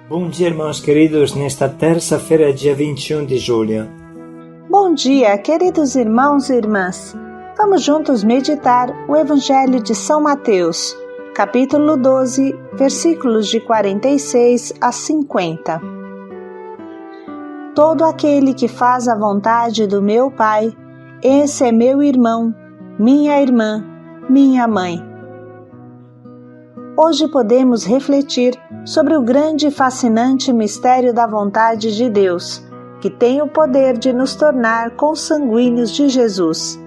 Bom dia, irmãos queridos, nesta terça-feira, dia 21 de julho. Bom dia, queridos irmãos e irmãs. Vamos juntos meditar o Evangelho de São Mateus, capítulo 12, versículos de 46 a 50. Todo aquele que faz a vontade do meu Pai, esse é meu irmão, minha irmã, minha mãe. Hoje podemos refletir sobre o grande e fascinante mistério da vontade de Deus, que tem o poder de nos tornar consanguíneos de Jesus.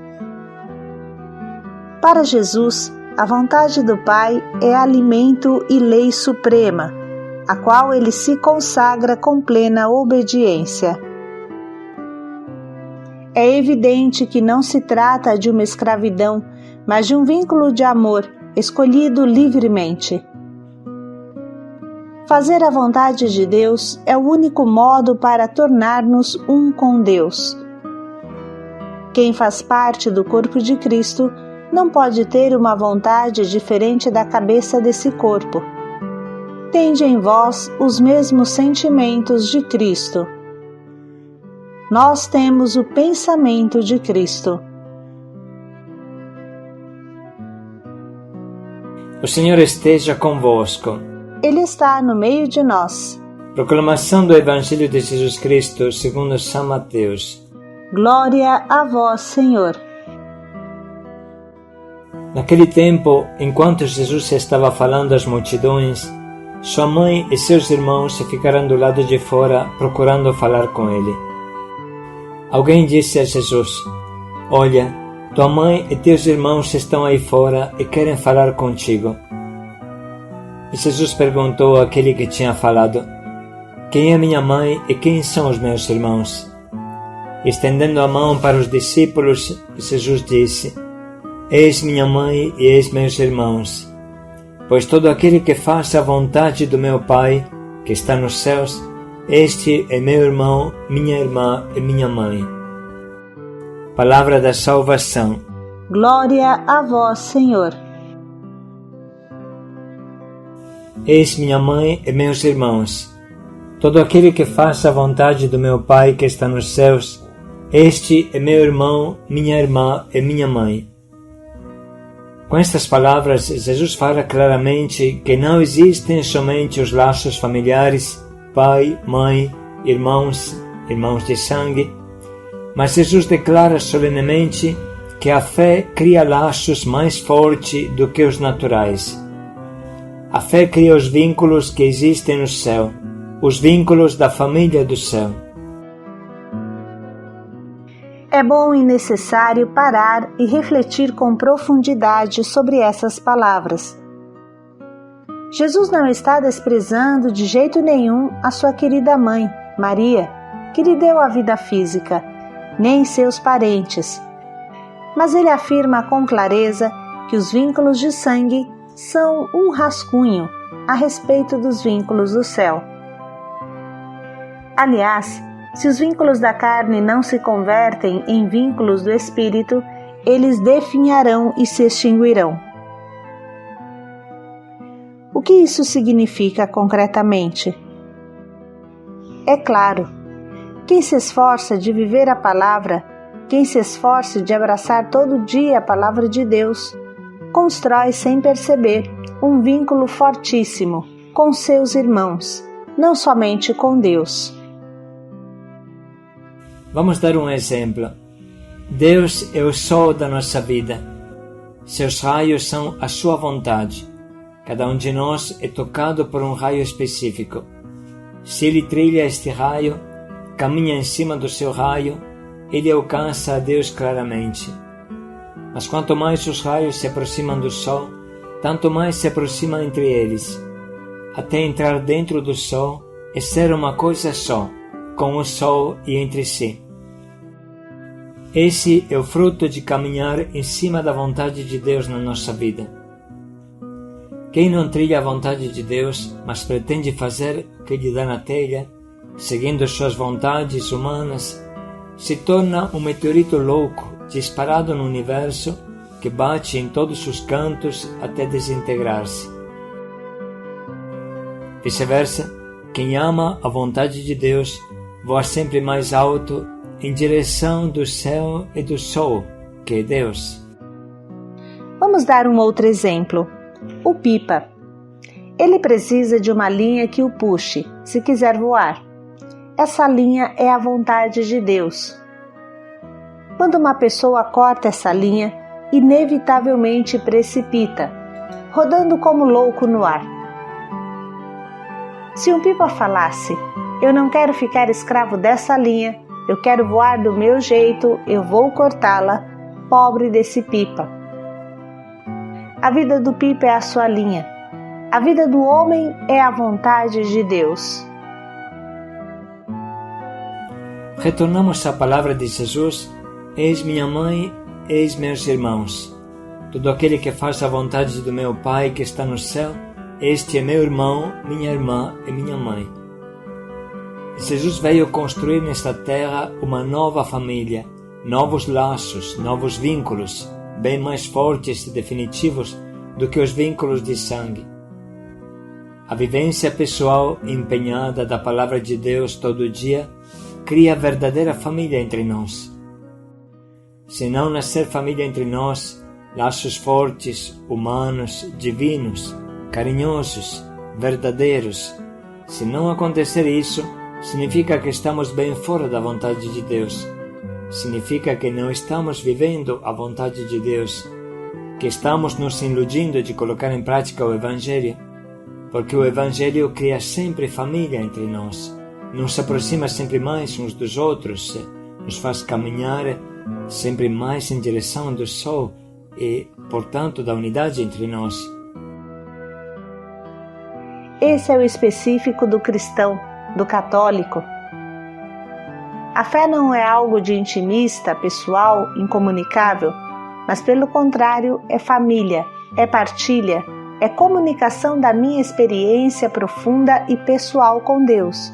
Para Jesus, a vontade do Pai é alimento e lei suprema, a qual ele se consagra com plena obediência. É evidente que não se trata de uma escravidão, mas de um vínculo de amor, escolhido livremente. Fazer a vontade de Deus é o único modo para tornar-nos um com Deus. Quem faz parte do corpo de Cristo não pode ter uma vontade diferente da cabeça desse corpo. Tende em vós os mesmos sentimentos de Cristo. Nós temos o pensamento de Cristo. O Senhor esteja convosco. Ele está no meio de nós. Proclamação do Evangelho de Jesus Cristo segundo São Mateus. Glória a vós, Senhor. Naquele tempo, enquanto Jesus estava falando às multidões, sua mãe e seus irmãos ficaram do lado de fora procurando falar com ele. Alguém disse a Jesus: Olha, tua mãe e teus irmãos estão aí fora e querem falar contigo. E Jesus perguntou àquele que tinha falado: Quem é minha mãe e quem são os meus irmãos? Estendendo a mão para os discípulos, Jesus disse: Eis minha mãe e eis meus irmãos. Pois todo aquele que faz a vontade do meu Pai, que está nos céus, este é meu irmão, minha irmã e minha mãe. Palavra da salvação. Glória a vós, Senhor. Eis minha mãe e meus irmãos. Todo aquele que faz a vontade do meu Pai que está nos céus, este é meu irmão, minha irmã e minha mãe. Com estas palavras, Jesus fala claramente que não existem somente os laços familiares, pai, mãe, irmãos de sangue, mas Jesus declara solenemente que a fé cria laços mais fortes do que os naturais. A fé cria os vínculos que existem no céu, os vínculos da família do céu. É bom e necessário parar e refletir com profundidade sobre essas palavras. Jesus não está desprezando de jeito nenhum a sua querida mãe, Maria, que lhe deu a vida física, nem seus parentes. Mas ele afirma com clareza que os vínculos de sangue são um rascunho a respeito dos vínculos do céu. Aliás, se os vínculos da carne não se convertem em vínculos do Espírito, eles definharão e se extinguirão. O que isso significa concretamente? É claro, quem se esforça de viver a palavra, quem se esforça de abraçar todo dia a palavra de Deus, constrói sem perceber um vínculo fortíssimo com seus irmãos, não somente com Deus. Vamos dar um exemplo. Deus é o sol da nossa vida. Seus raios são a sua vontade. Cada um de nós é tocado por um raio específico. Se ele trilha este raio, caminha em cima do seu raio, ele alcança a Deus claramente. Mas quanto mais os raios se aproximam do sol, tanto mais se aproximam entre eles, até entrar dentro do sol e ser uma coisa só, com o sol e entre si. Esse é o fruto de caminhar em cima da vontade de Deus na nossa vida. Quem não trilha a vontade de Deus, mas pretende fazer o que lhe dá na telha, seguindo suas vontades humanas, se torna um meteorito louco, disparado no universo, que bate em todos os cantos até desintegrar-se. Vice-versa, Quem ama a vontade de Deus voa sempre mais alto em direção do céu e do sol, que é Deus. Vamos dar um outro exemplo. O pipa. Ele precisa de uma linha que o puxe, se quiser voar. Essa linha é a vontade de Deus. Quando uma pessoa corta essa linha, inevitavelmente precipita, rodando como louco no ar. Se um pipa falasse, eu não quero ficar escravo dessa linha, eu quero voar do meu jeito, eu vou cortá-la, pobre desse pipa. A vida do pipa é a sua linha. A vida do homem é a vontade de Deus. Retornamos à palavra de Jesus: eis minha mãe, eis meus irmãos. Todo aquele que faz a vontade do meu Pai que está no céu, este é meu irmão, minha irmã e minha mãe. Jesus veio construir nesta terra uma nova família, novos laços, novos vínculos, bem mais fortes e definitivos do que os vínculos de sangue. A vivência pessoal empenhada da palavra de Deus todo dia cria a verdadeira família entre nós. Se não nascer família entre nós, laços fortes, humanos, divinos, carinhosos, verdadeiros, se não acontecer isso, significa que estamos bem fora da vontade de Deus. Significa que não estamos vivendo a vontade de Deus, que estamos nos iludindo de colocar em prática o Evangelho, porque o Evangelho cria sempre família entre nós, nos aproxima sempre mais uns dos outros, nos faz caminhar sempre mais em direção do sol e, portanto, da unidade entre nós. Esse é o específico do cristão, do católico. A fé não é algo de intimista, pessoal, incomunicável, mas pelo contrário é família, é partilha, é comunicação da minha experiência profunda e pessoal com Deus.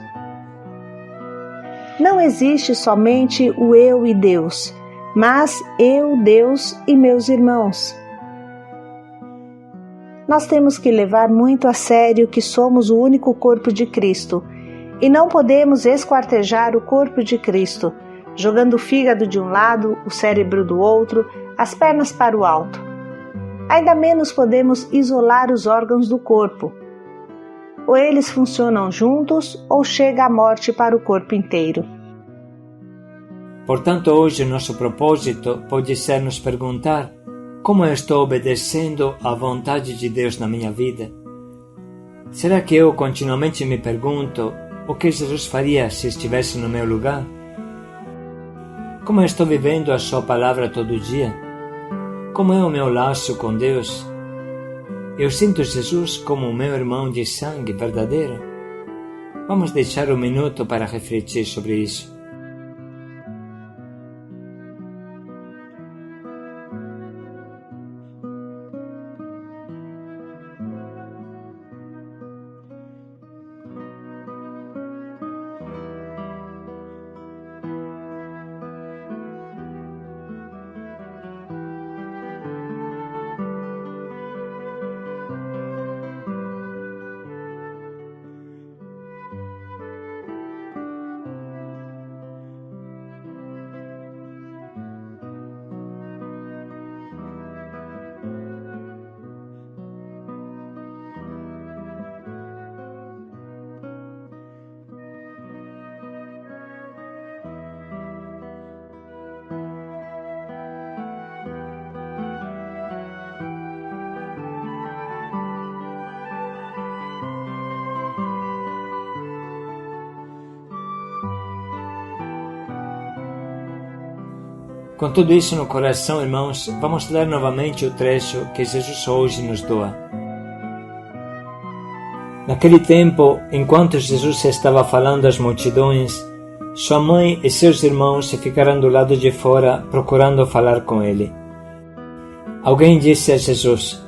Não existe somente o eu e Deus, mas eu, Deus e meus irmãos. Nós temos que levar muito a sério que somos o único corpo de Cristo e não podemos esquartejar o corpo de Cristo, jogando o fígado de um lado, o cérebro do outro, as pernas para o alto. Ainda menos podemos isolar os órgãos do corpo. Ou eles funcionam juntos ou chega a morte para o corpo inteiro. Portanto, hoje o nosso propósito pode ser nos perguntar: como eu estou obedecendo à vontade de Deus na minha vida? Será que eu continuamente me pergunto o que Jesus faria se estivesse no meu lugar? Como eu estou vivendo a sua palavra todo dia? Como é o meu laço com Deus? Eu sinto Jesus como o meu irmão de sangue verdadeiro? Vamos deixar um minuto para refletir sobre isso. Com tudo isso no coração, irmãos, vamos ler novamente o trecho que Jesus hoje nos doa. Naquele tempo, enquanto Jesus estava falando às multidões, sua mãe e seus irmãos ficaram do lado de fora procurando falar com ele. Alguém disse a Jesus: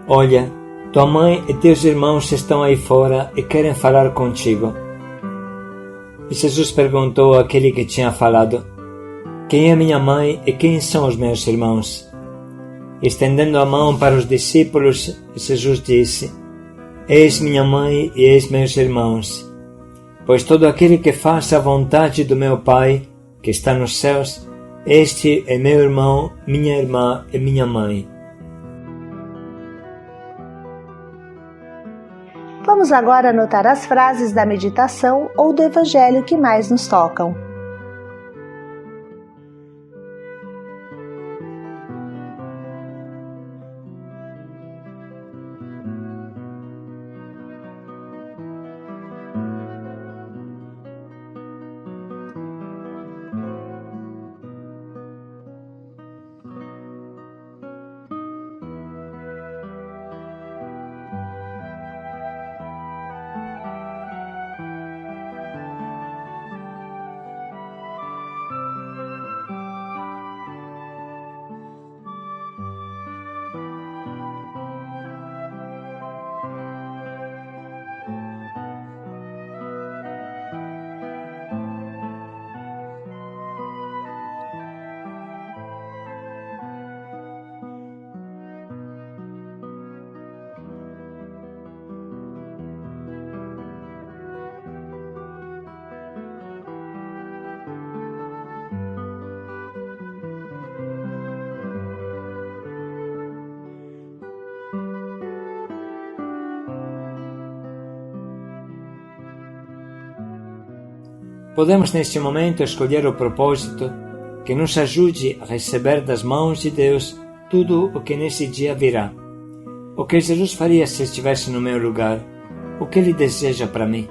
"Olha, tua mãe e teus irmãos estão aí fora e querem falar contigo." E Jesus perguntou àquele que tinha falado: "Quem é minha mãe e quem são os meus irmãos?" Estendendo a mão para os discípulos, Jesus disse: "Eis minha mãe e eis meus irmãos, pois todo aquele que faz a vontade do meu Pai, que está nos céus, este é meu irmão, minha irmã e minha mãe. Vamos agora anotar as frases da meditação ou do Evangelho que mais nos tocam. Podemos neste momento escolher o propósito que nos ajude a receber das mãos de Deus tudo o que nesse dia virá. O que Jesus faria se estivesse no meu lugar? O que Ele deseja para mim?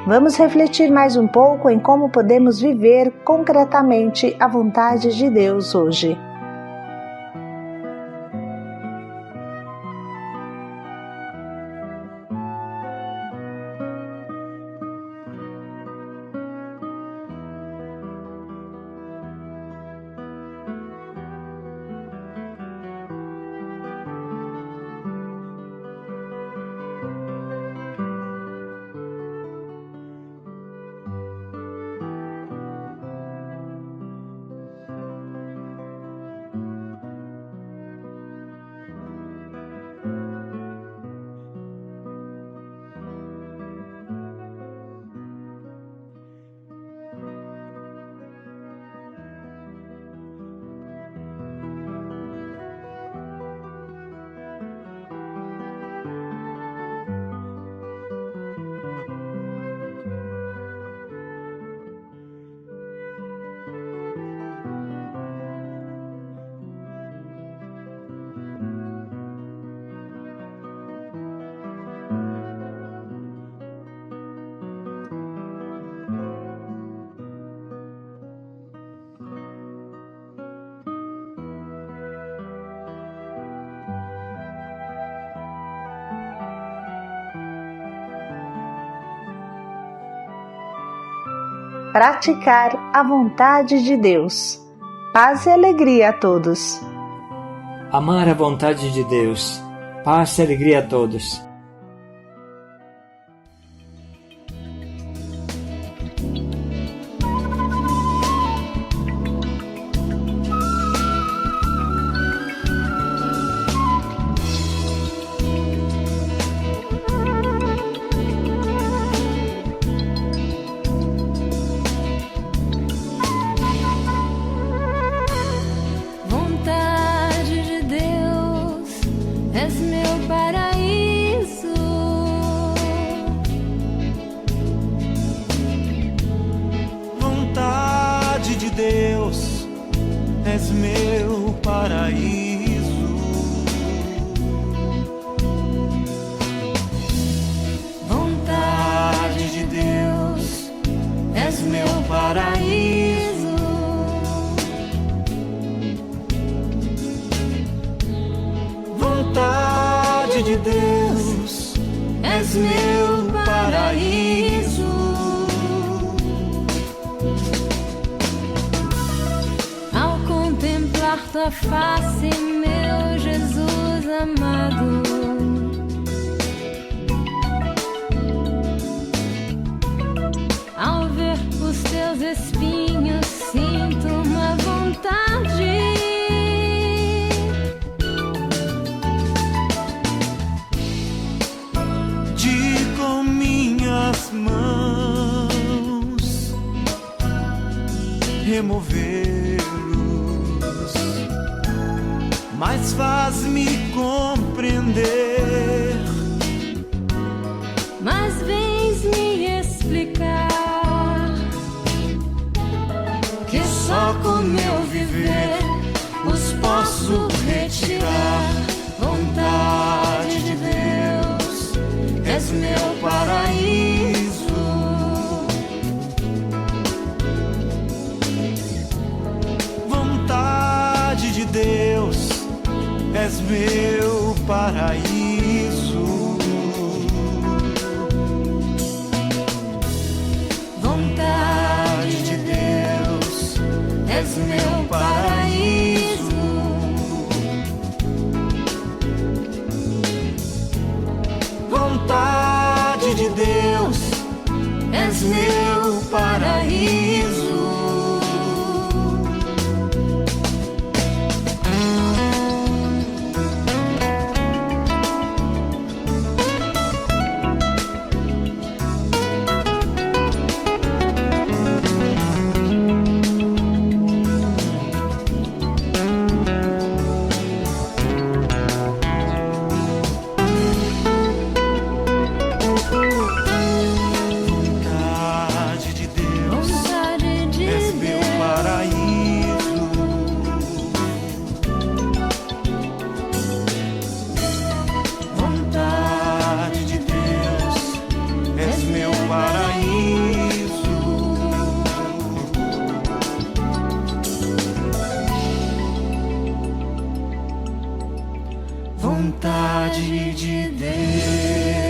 Vamos refletir mais um pouco em como podemos viver concretamente a vontade de Deus hoje. Praticar a vontade de Deus. Paz e alegria a todos. Amar a vontade de Deus. Paz e alegria a todos. Deus, és meu paraíso. Vontade de Deus, és meu paraíso. Vontade de Deus, és meu paraíso. Ao contemplar tua face, meu Jesus amado, ao ver os teus espinhos, sinto uma vontade de com minhas mãos removê-los, mas faz-me compreender, mas vens me explicar que só com meu viver os posso retirar. Vontade de Deus, és meu paraíso. Vontade de Deus, és meu paraíso. Vontade de Deus, és meu paraíso. Vontade de Deus, és meu paraíso. Vontade de Deus.